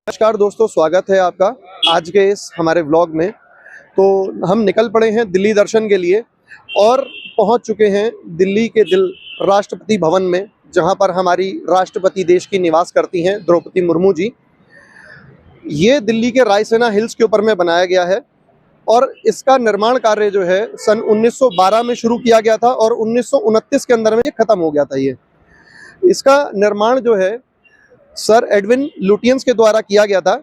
नमस्कार दोस्तों, स्वागत है आपका आज के इस हमारे व्लॉग में। तो हम निकल पड़े हैं दिल्ली दर्शन के लिए और पहुंच चुके हैं दिल्ली के दिल राष्ट्रपति भवन में, जहां पर हमारी राष्ट्रपति देश की निवास करती हैं द्रौपदी मुर्मू जी। ये दिल्ली के रायसेना हिल्स के ऊपर में बनाया गया है और इसका निर्माण कार्य जो है सन 1912 में शुरू किया गया था और 1929 के अंदर में ये खत्म हो गया था। इसका निर्माण जो है सर एडविन लुटियंस के द्वारा किया गया था।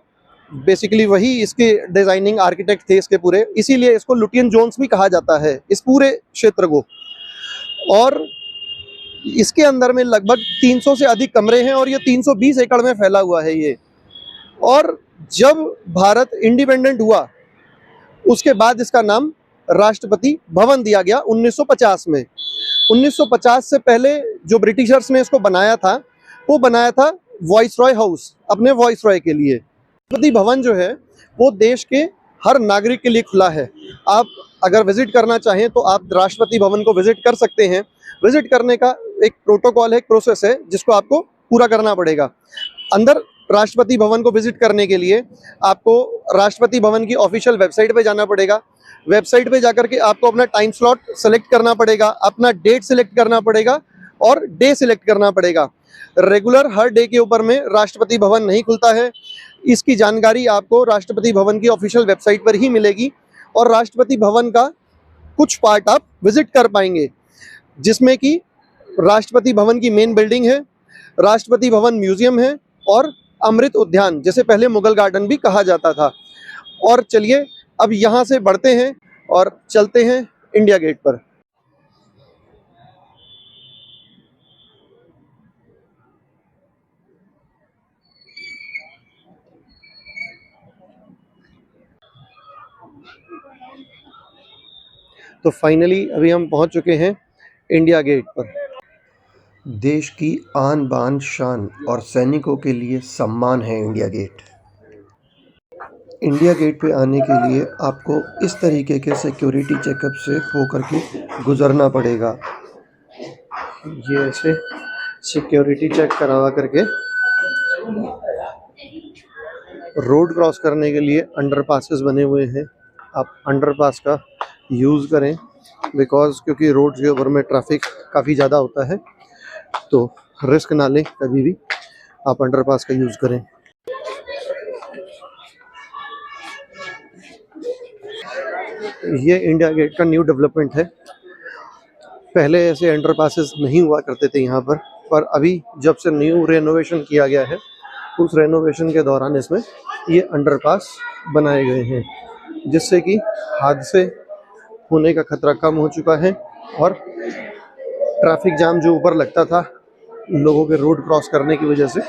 बेसिकली वही इसके डिजाइनिंग आर्किटेक्ट थे इसके पूरे, इसीलिए इसको लुटियन जोन्स भी कहा जाता है इस पूरे क्षेत्र को। और इसके अंदर में लगभग 300 से अधिक कमरे हैं और ये 320 एकड़ में फैला हुआ है ये। और जब भारत इंडिपेंडेंट हुआ उसके बाद इसका नाम राष्ट्रपति भवन दिया गया 1950 में। 1950 से पहले जो ब्रिटिशर्स ने इसको बनाया था वो बनाया था वॉइसरॉय हाउस, अपने वॉइसरॉय के लिए। राष्ट्रपति भवन जो है वो देश के हर नागरिक के लिए खुला है। आप अगर विजिट करना चाहें तो आप राष्ट्रपति भवन को विजिट कर सकते हैं। विजिट करने का एक प्रोटोकॉल है, एक प्रोसेस है जिसको आपको पूरा करना पड़ेगा। अंदर राष्ट्रपति भवन को विजिट करने के लिए आपको राष्ट्रपति भवन की ऑफिशियल वेबसाइट पे जाना पड़ेगा। वेबसाइट पे जाकर के आपको अपना टाइम स्लॉट सेलेक्ट करना पड़ेगा, अपना डेट सेलेक्ट करना पड़ेगा और डे सेलेक्ट करना पड़ेगा। रेगुलर हर डे के ऊपर में राष्ट्रपति भवन नहीं खुलता है। इसकी जानकारी आपको राष्ट्रपति भवन की ऑफिशियल वेबसाइट पर ही मिलेगी और राष्ट्रपति भवन का कुछ पार्ट आप विजिट कर पाएंगे, जिसमें कि राष्ट्रपति भवन की मेन बिल्डिंग है, राष्ट्रपति भवन म्यूजियम है और अमृत उद्यान, जैसे पहले मुगल गार्डन भी कहा जाता था। और चलिए अब यहाँ से बढ़ते हैं और चलते हैं इंडिया गेट पर। तो फाइनली अभी हम पहुंच चुके हैं इंडिया गेट पर। देश की आन बान शान और सैनिकों के लिए सम्मान है इंडिया गेट। इंडिया गेट पे आने के लिए आपको इस तरीके के सिक्योरिटी चेकअप से होकर के गुजरना पड़ेगा। ये ऐसे सिक्योरिटी चेक करवा करके रोड क्रॉस करने के लिए अंडरपासेस बने हुए हैं। आप अंडरपास का यूज़ करें क्योंकि रोड के ऊपर में ट्रैफिक काफ़ी ज़्यादा होता है, तो रिस्क ना लें, कभी भी आप अंडरपास का यूज़ करें। ये इंडिया गेट का न्यू डेवलपमेंट है। पहले ऐसे अंडरपासेस नहीं हुआ करते थे यहाँ पर अभी जब से न्यू रेनोवेशन किया गया है उस रेनोवेशन के दौरान इसमें ये अंडरपास बनाए गए हैं, जिससे कि हादसे होने का खतरा कम हो चुका है और ट्रैफिक जाम जो ऊपर लगता था लोगों के रोड क्रॉस करने की वजह से,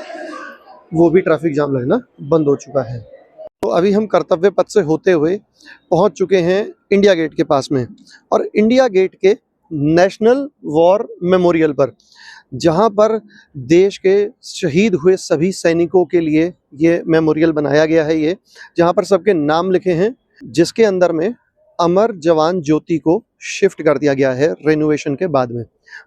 वो भी ट्रैफिक जाम लगना बंद हो चुका है। तो अभी हम कर्तव्य पथ से होते हुए पहुंच चुके हैं इंडिया गेट के पास में और इंडिया गेट के नेशनल वॉर मेमोरियल पर, जहां पर देश के शहीद हुए सभी सैनिकों के लिए ये मेमोरियल बनाया गया है। ये जहां पर सबके नाम लिखे हैं, जिसके अंदर में अमर जवान ज्योति को शिफ्ट कर दिया गया है रेनोवेशन के बाद में।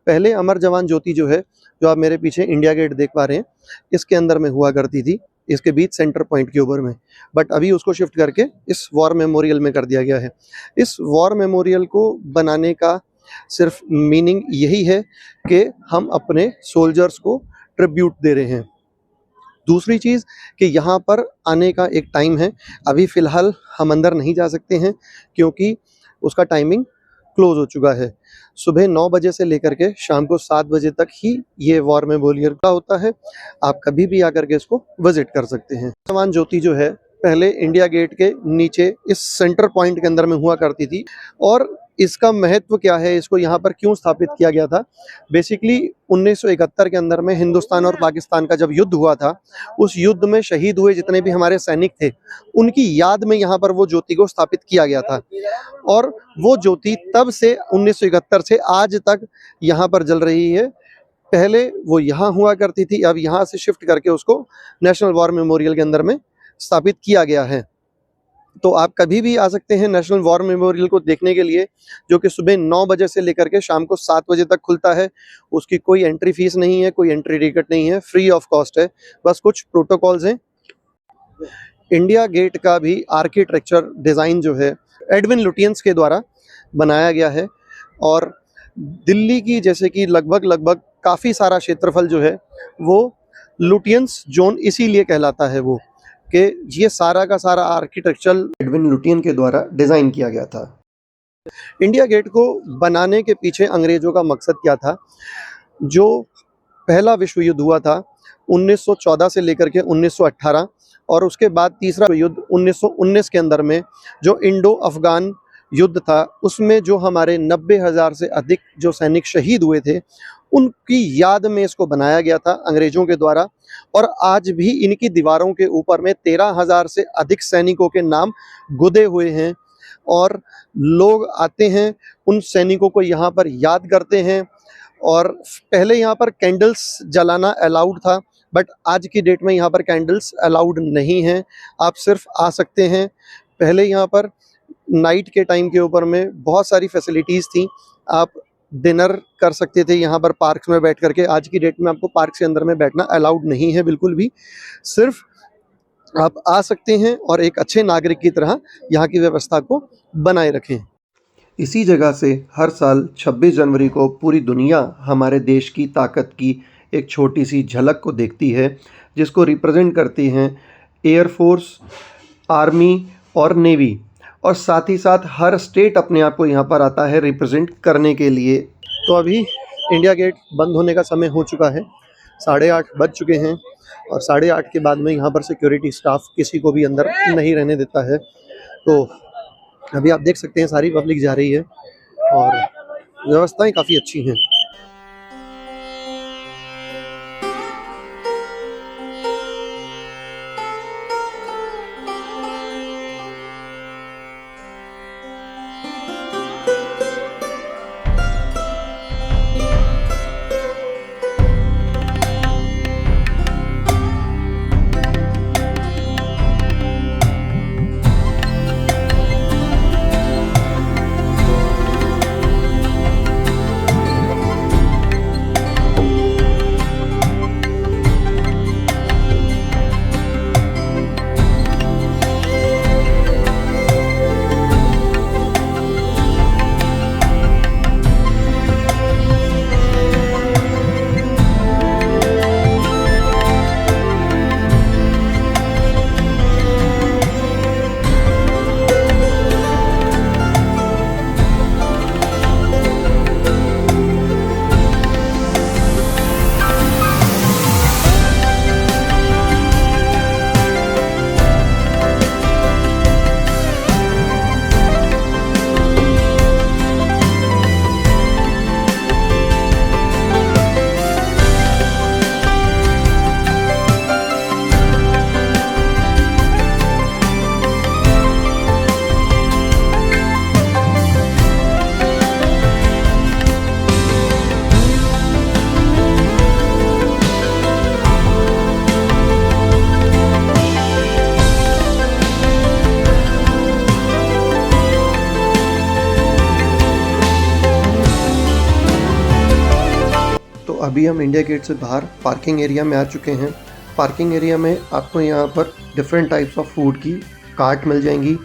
पहले अमर जवान ज्योति जो है, जो आप मेरे पीछे इंडिया गेट देख पा रहे हैं, इसके अंदर में हुआ करती थी, इसके बीच सेंटर पॉइंट के ऊपर में, बट अभी उसको शिफ्ट करके इस वॉर मेमोरियल में कर दिया गया है। इस वॉर मेमोरियल को बनाने का सिर्फ मीनिंग यही है कि हम अपने सोल्जर्स को ट्रिब्यूट दे रहे हैं। दूसरी चीज़ कि यहाँ पर आने का एक टाइम है। अभी फ़िलहाल हम अंदर नहीं जा सकते हैं क्योंकि उसका टाइमिंग क्लोज हो चुका है। सुबह 9 बजे से लेकर के शाम को 7 बजे तक ही ये वॉर मेमोरियल का होता है। आप कभी भी आकर के इसको विजिट कर सकते हैं। जवान ज्योति जो है पहले इंडिया गेट के नीचे इस सेंटर पॉइंट के अंदर में हुआ करती थी। और इसका महत्व क्या है, इसको यहाँ पर क्यों स्थापित किया गया था? बेसिकली 1971 के अंदर में हिंदुस्तान और पाकिस्तान का जब युद्ध हुआ था, उस युद्ध में शहीद हुए जितने भी हमारे सैनिक थे, उनकी याद में यहाँ पर वो ज्योति को स्थापित किया गया था। और वो ज्योति तब से 1971 से आज तक यहाँ पर जल रही है। पहले वो यहाँ हुआ करती थी, अब यहाँ से शिफ्ट करके उसको नेशनल वॉर मेमोरियल के अंदर में स्थापित किया गया है। तो आप कभी भी आ सकते हैं नेशनल वॉर मेमोरियल को देखने के लिए, जो कि सुबह 9 बजे से लेकर के शाम को 7 बजे तक खुलता है। उसकी कोई एंट्री फीस नहीं है, कोई एंट्री टिकट नहीं है, फ्री ऑफ कॉस्ट है। बस कुछ प्रोटोकॉल्स हैं इंडिया गेट का भी आर्किटेक्चर डिज़ाइन जो है एडविन लुटियंस के द्वारा बनाया गया है। और दिल्ली की जैसे कि लगभग काफ़ी सारा क्षेत्रफल जो है वो लुटियंस जोन इसीलिए कहलाता है वो, कि ये सारा का सारा आर्किटेक्चरल एडविन लुटियन के द्वारा डिज़ाइन किया गया था। इंडिया गेट को बनाने के पीछे अंग्रेज़ों का मकसद क्या था? जो पहला विश्व युद्ध हुआ था 1914 से लेकर के 1918 और उसके बाद तीसरा युद्ध 1919 के अंदर में जो इंडो अफ़गान युद्ध था, उसमें जो हमारे 90,000 से अधिक जो सैनिक शहीद हुए थे, उनकी याद में इसको बनाया गया था अंग्रेज़ों के द्वारा। और आज भी इनकी दीवारों के ऊपर में 13,000 से अधिक सैनिकों के नाम गुदे हुए हैं और लोग आते हैं, उन सैनिकों को यहाँ पर याद करते हैं। और पहले यहाँ पर कैंडल्स जलाना अलाउड था, बट आज की डेट में यहाँ पर कैंडल्स अलाउड नहीं हैं। आप सिर्फ आ सकते हैं। पहले यहाँ पर नाइट के टाइम के ऊपर में बहुत सारी फैसिलिटीज़ थी। आप डिनर कर सकते थे यहाँ पर पार्क्स में बैठ करके। आज की डेट में आपको पार्क के अंदर में बैठना अलाउड नहीं है बिल्कुल भी। सिर्फ आप आ सकते हैं और एक अच्छे नागरिक की तरह यहाँ की व्यवस्था को बनाए रखें। इसी जगह से हर साल 26 जनवरी को पूरी दुनिया हमारे देश की ताकत की एक छोटी सी झलक को देखती है, जिसको रिप्रेजेंट करती हैं एयरफोर्स, आर्मी और नेवी। और साथ ही साथ हर स्टेट अपने आप को यहाँ पर आता है रिप्रेजेंट करने के लिए। तो अभी इंडिया गेट बंद होने का समय हो चुका है, 8:30 बज चुके हैं और 8:30 के बाद में यहाँ पर सिक्योरिटी स्टाफ किसी को भी अंदर नहीं रहने देता है। तो अभी आप देख सकते हैं सारी पब्लिक जा रही है और व्यवस्थाएं काफ़ी अच्छी हैं। अभी हम इंडिया गेट से बाहर पार्किंग एरिया में आ चुके हैं। पार्किंग एरिया में आपको यहाँ पर डिफरेंट टाइप्स ऑफ फूड की कार्ट मिल जाएंगी,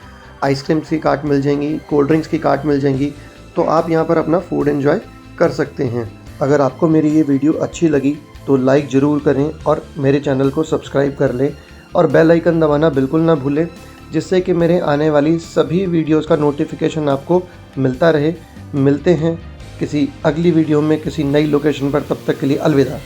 आइसक्रीम्स की कार्ट मिल जाएंगी, कोल्ड ड्रिंक्स की कार्ट मिल जाएंगी। तो आप यहाँ पर अपना फूड एंजॉय कर सकते हैं। अगर आपको मेरी ये वीडियो अच्छी लगी तो लाइक ज़रूर करें और मेरे चैनल को सब्सक्राइब कर लें और बेल आइकन दबाना बिल्कुल ना भूलें, जिससे कि मेरे आने वाली सभी वीडियोज़ का नोटिफिकेशन आपको मिलता रहे। मिलते हैं किसी अगली वीडियो में किसी नई लोकेशन पर, तब तक के लिए अलविदा।